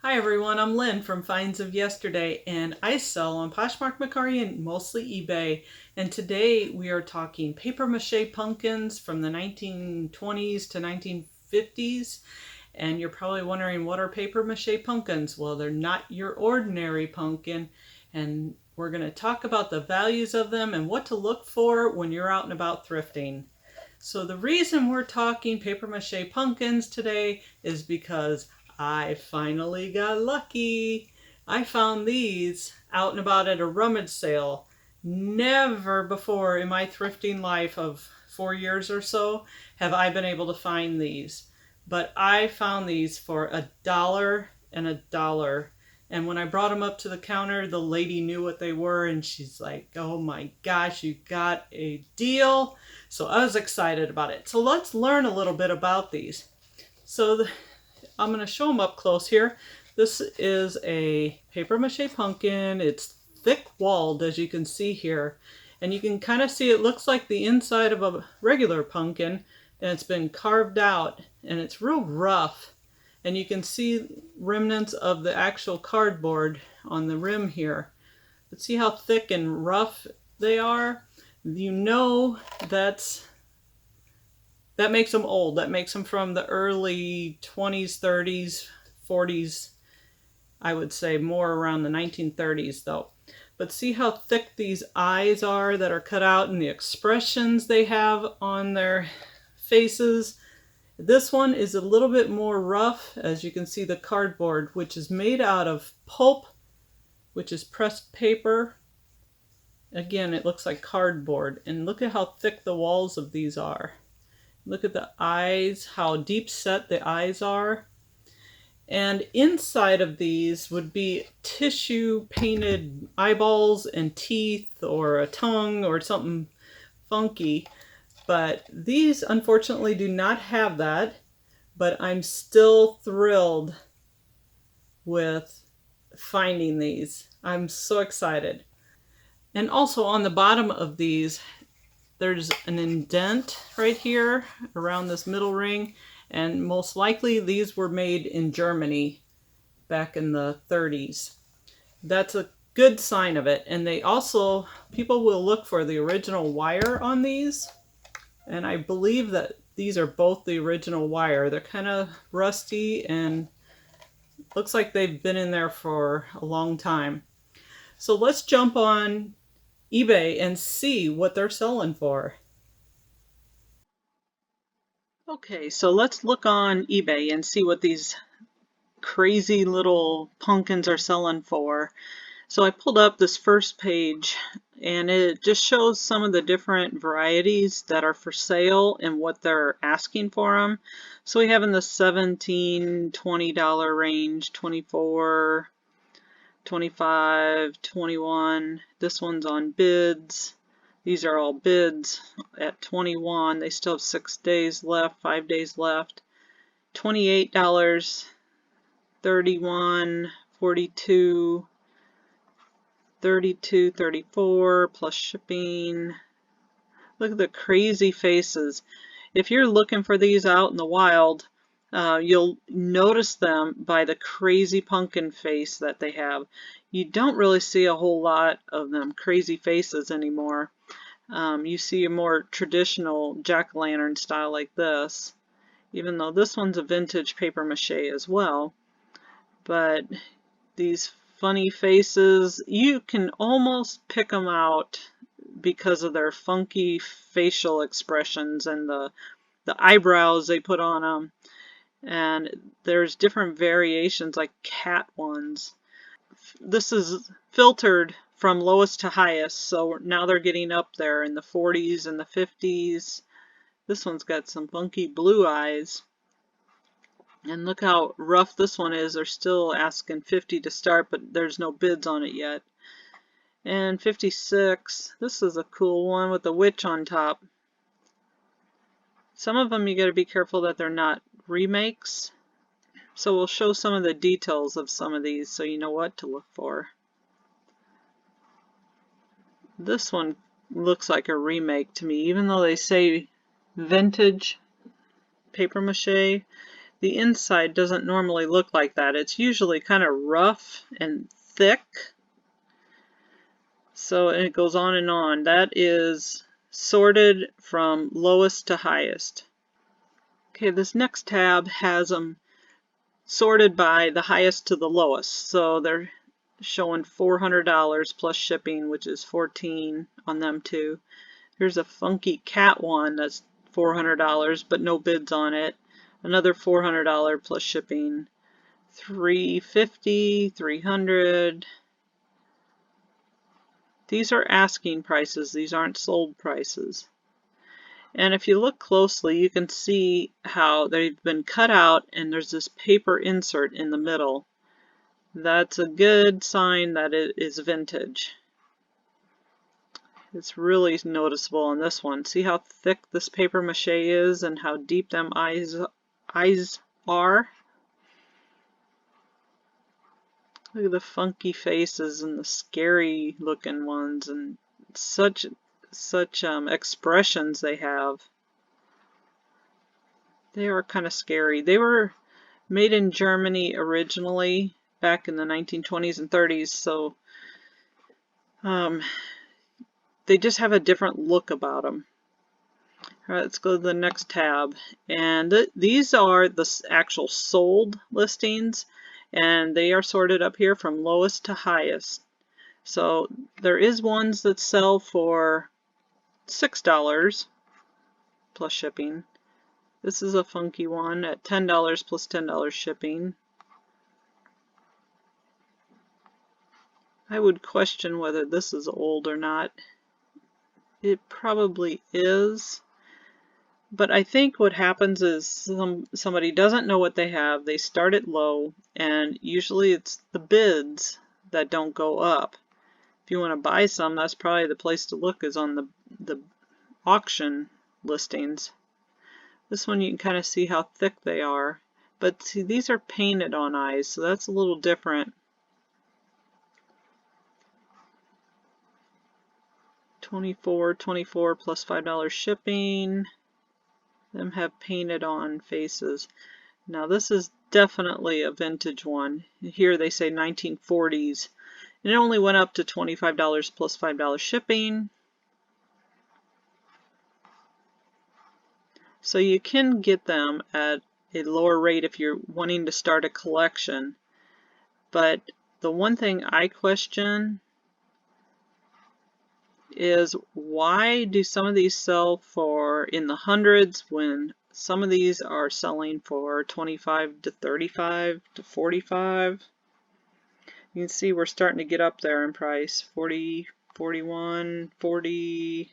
Hi everyone, I'm Lynn from Finds of Yesterday, and I sell on Poshmark, Mercari, and mostly eBay. And today we are talking paper mache pumpkins from the 1920s to 1950s. And you're probably wondering, what are paper mache pumpkins? Well, they're not your ordinary pumpkin, and we're going to talk about the values of them and what to look for when you're out and about thrifting. So the reason we're talking paper mache pumpkins today is because I finally got lucky. I found these out and about at a rummage sale. Never before in my thrifting life of 4 years or so have I been able to find these. But I found these for $1 and $1. And when I brought them up to the counter, the lady knew what they were, and she's like, "Oh my gosh, you got a deal." So I was excited about it. So let's learn a little bit about these. I'm going to show them up close here. This is a paper mache pumpkin. It's thick walled, as you can see here. And you can kind of see it looks like the inside of a regular pumpkin, and it's been carved out, and it's real rough. And you can see remnants of the actual cardboard on the rim here. But see how thick and rough they are? You know that makes them old. That makes them from the early 20s, 30s, 40s. I would say more around the 1930s though. But see how thick these eyes are that are cut out, and the expressions they have on their faces. This one is a little bit more rough, as you can see the cardboard, which is made out of pulp, which is pressed paper. Again, it looks like cardboard, and look at how thick the walls of these are. Look at the eyes, how deep set the eyes are. And inside of these would be tissue painted eyeballs and teeth, or a tongue, or something funky. But these unfortunately do not have that. But I'm still thrilled with finding these. I'm so excited. And also on the bottom of these, there's an indent right here around this middle ring, and most likely these were made in Germany back in the 30s. That's a good sign of it. And they also, people will look for the original wire on these, and I believe that these are both the original wire. They're kind of rusty and looks like they've been in there for a long time. So let's jump on eBay and see what they're selling for. Okay, so let's look on eBay and see what these crazy little pumpkins are selling for. So I pulled up this first page, and it just shows some of the different varieties that are for sale and what they're asking for them. So we have in the $17, $20 range, 24, 25, 21. This one's on bids. These are all bids at 21. They still have 6 days left, 5 days left. $28, 31, 42, 32, 34 plus shipping. Look at the crazy faces. If you're looking for these out in the wild, you'll notice them by the crazy pumpkin face that they have. You don't really see a whole lot of them crazy faces anymore. You see a more traditional jack-o'-lantern style like this, even though this one's a vintage paper mache as well. But these funny faces, you can almost pick them out because of their funky facial expressions and the eyebrows they put on them. And there's different variations, like cat ones. This is filtered from lowest to highest, so now they're getting up there in the 40s and the 50s. This one's got some funky blue eyes. And look how rough this one is. They're still asking $50 to start, but there's no bids on it yet. And 56, this is a cool one with a witch on top. Some of them you gotta be careful that they're not remakes. So we'll show some of the details of some of these so you know what to look for. This one looks like a remake to me, even though they say vintage paper mache. the inside doesn't normally look like that. It's usually kind of rough and thick. So it goes on and on. That is sorted from lowest to highest. Okay, this next tab has them sorted by the highest to the lowest. So they're showing $400 plus shipping, which is $14 on them too. Here's a funky cat one that's $400, but no bids on it. Another $400 plus shipping. $350, $300. These are asking prices. These aren't sold prices. And if you look closely, you can see how they've been cut out and there's this paper insert in the middle. That's a good sign that it is vintage. It's really noticeable on this one. See how thick this paper mache is and how deep them eyes are? Look at the funky faces and the scary looking ones, and such expressions they have. They are kind of scary. They were made in Germany originally back in the 1920s and 30s, so they just have a different look about them. All right, let's go to the next tab. And these are the actual sold listings, and they are sorted up here from lowest to highest. So there is ones that sell for $6 plus shipping. This is a funky one at $10 plus $10 shipping. I would question whether this is old or not. It probably is. But I think what happens is somebody doesn't know what they have, they start it low, and usually it's the bids that don't go up. If you want to buy some, that's probably the place to look, is on the auction listings. This one you can kind of see how thick they are. But see, these are painted on eyes, so that's a little different. $24 plus $5 shipping. Them have painted on faces. Now this is definitely a vintage one. Here they say 1940s. And it only went up to $25 plus $5 shipping. So you can get them at a lower rate if you're wanting to start a collection. But the one thing I question is, why do some of these sell for in the hundreds when some of these are selling for 25 to 35 to 45? You can see we're starting to get up there in price. 40, 41, 40.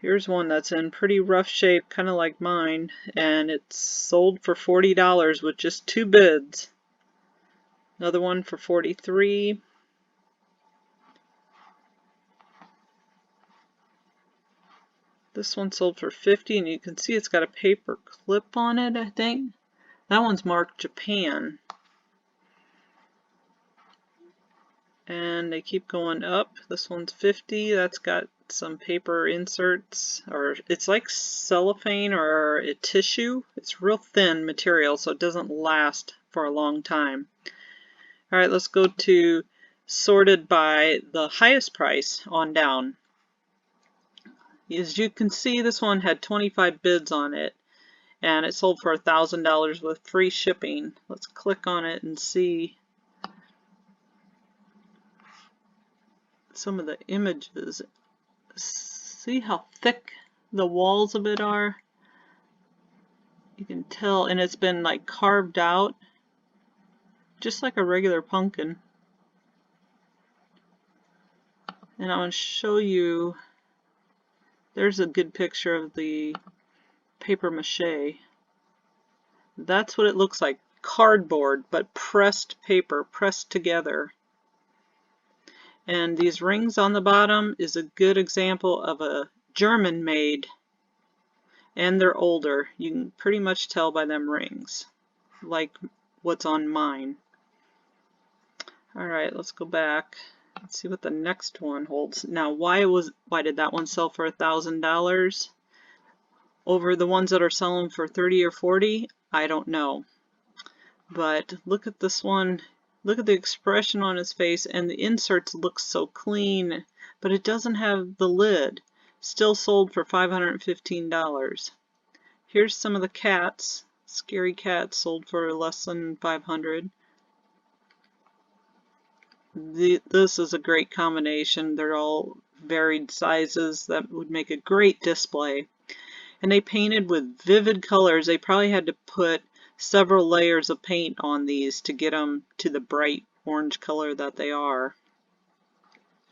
Here's one that's in pretty rough shape, kind of like mine, and it's sold for $40 with just 2 bids. Another one for $43. This one sold for $50, and you can see it's got a paper clip on it, I think. That one's marked Japan. And they keep going up. This one's $50. That's got some paper inserts, or it's like cellophane or a tissue. It's real thin material, so it doesn't last for a long time. All right, let's go to sorted by the highest price on down. As you can see, this one had 25 bids on it, and it sold for $1,000 with free shipping. Let's click on it and see some of the images. See how thick the walls of it are? You can tell, and it's been like carved out, just like a regular pumpkin. And I'm going to show you. There's a good picture of the paper mache. That's what it looks like. Cardboard, but pressed paper, pressed together. And these rings on the bottom is a good example of a German made, and they're older. You can pretty much tell by them rings, like what's on mine. Alright, let's go back. Let's see what the next one holds. Now, why did that one sell for $1,000 over the ones that are selling for $30 or $40? I don't know. But look at this one. Look at the expression on his face, and the inserts look so clean, but it doesn't have the lid. Still sold for $515. Here's some of the cats. Scary cats sold for less than $500. This is a great combination. They're all varied sizes that would make a great display. And they painted with vivid colors. They probably had to put several layers of paint on these to get them to the bright orange color that they are.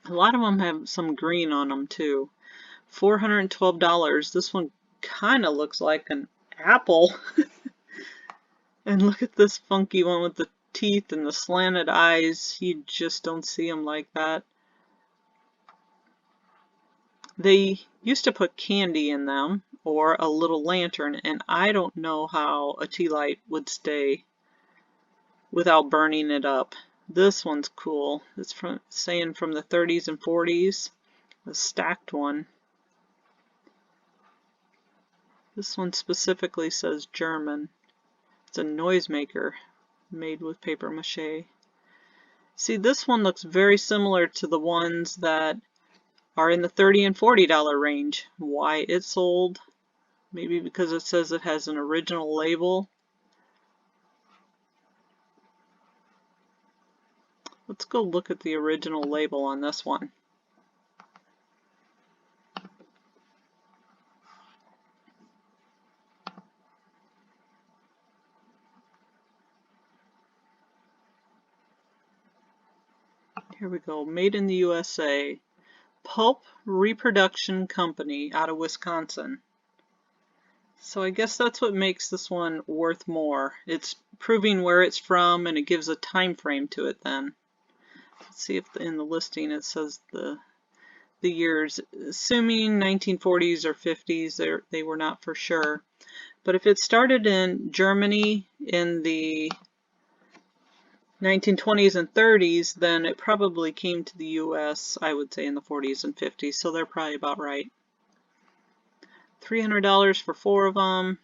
A lot of them have some green on them too. $412. This one kind of looks like an apple. And look at this funky one with the teeth and the slanted eyes. You just don't see them like that. They used to put candy in them or a little lantern, and I don't know how a tea light would stay without burning it up. This one's cool. It's saying from the 30s and 40s, a stacked one. This one specifically says German. It's a noisemaker made with paper mache. See, this one looks very similar to the ones that are in the $30 and $40 range. Why it sold? Maybe because it says it has an original label. Let's go look at the original label on this one. Here we go. Made in the USA. Pulp Reproduction Company out of Wisconsin. So I guess that's what makes this one worth more. It's proving where it's from, and it gives a time frame to it then. Let's see if in the listing it says the years. Assuming 1940s or 50s, they were not for sure. But if it started in Germany in the 1920s and 30s, then it probably came to the US, I would say, in the 40s and 50s, so they're probably about right. $300 for 4 of them,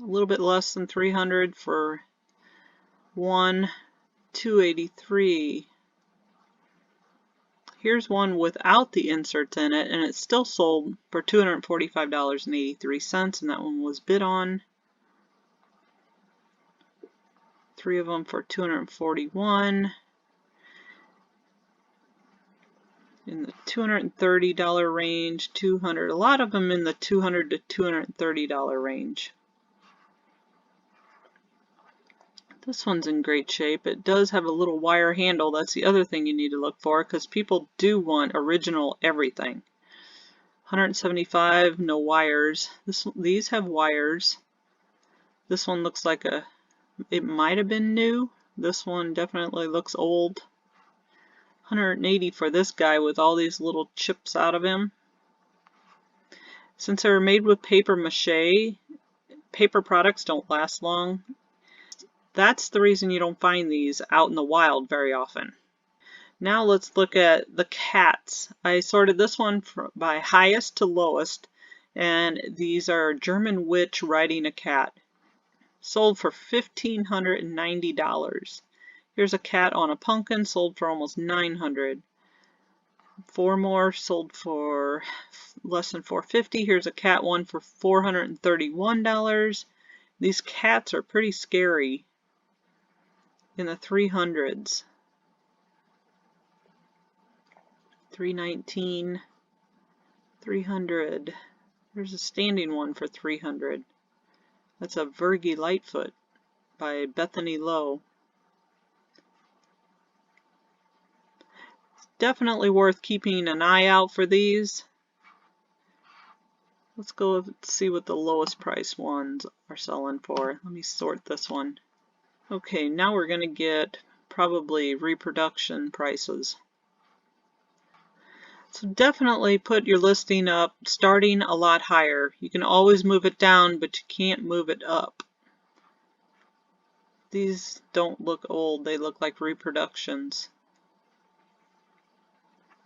a little bit less than $300 for one, $283. Here's one without the inserts in it, and it still sold for $245.83, and that one was bid on. 3 of them for $241. In the $230 range, $200. A lot of them in the $200 to $230 range. This one's in great shape. It does have a little wire handle. That's the other thing you need to look for, because people do want original everything. $175, no wires. These have wires. This one looks like it might have been new. This one definitely looks old. $180 for this guy with all these little chips out of him. Since they're made with paper mache, paper products don't last long. That's the reason you don't find these out in the wild very often. Now let's look at the cats. I sorted this one by highest to lowest, and these are German witch riding a cat. Sold for $1,590. Here's a cat on a pumpkin, sold for almost $900. 4 more sold for less than $450. Here's a cat one for $431. These cats are pretty scary. In the 300s. $319, $300. There's a standing one for $300. That's a Virgie Lightfoot by Bethany Lowe. It's definitely worth keeping an eye out for these. Let's go see what the lowest price ones are selling for. Let me sort this one. Okay, now we're going to get probably reproduction prices. So definitely put your listing up starting a lot higher. You can always move it down, but you can't move it up. These don't look old, they look like reproductions.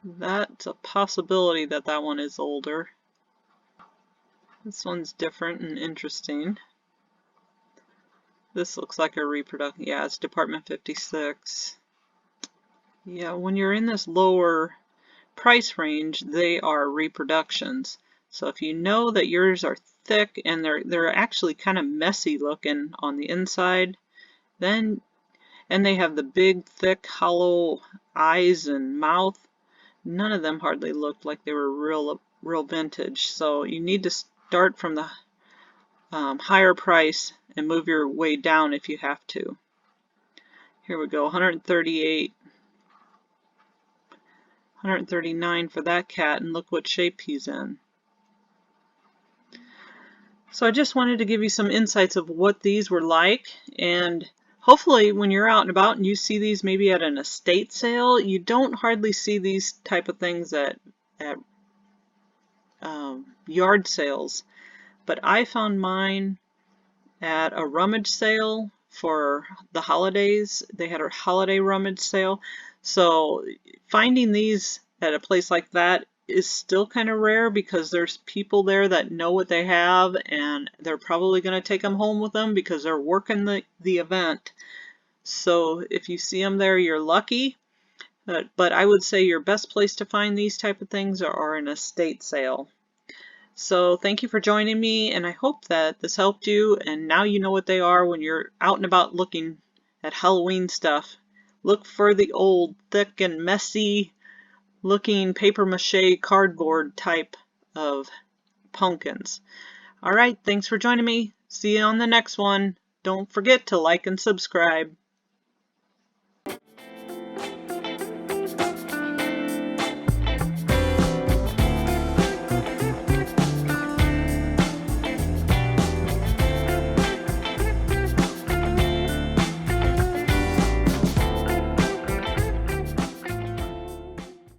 That's a possibility that that one is older. This one's different and interesting. This looks like a reproduction. Yeah, it's Department 56. Yeah, when you're in this lower price range, they are reproductions. So if you know that yours are thick and they're actually kind of messy looking on the inside, then and they have the big, thick, hollow eyes and mouth, none of them hardly looked like they were real vintage. So you need to start from the higher price and move your way down if you have to. Here we go, 138, 139 for that cat, and look what shape he's in. So I just wanted to give you some insights of what these were like, and hopefully when you're out and about and you see these maybe at an estate sale, you don't hardly see these type of things at yard sales. But I found mine at a rummage sale for the holidays. They had a holiday rummage sale. So finding these at a place like that is still kind of rare because there's people there that know what they have and they're probably going to take them home with them because they're working the event. So if you see them there, you're lucky. But I would say your best place to find these type of things are an estate sale. So thank you for joining me, and I hope that this helped you, and now you know what they are when you're out and about looking at Halloween stuff. Look for the old, thick and messy looking paper mache cardboard type of pumpkins. Alright, thanks for joining me. See you on the next one. Don't forget to like and subscribe.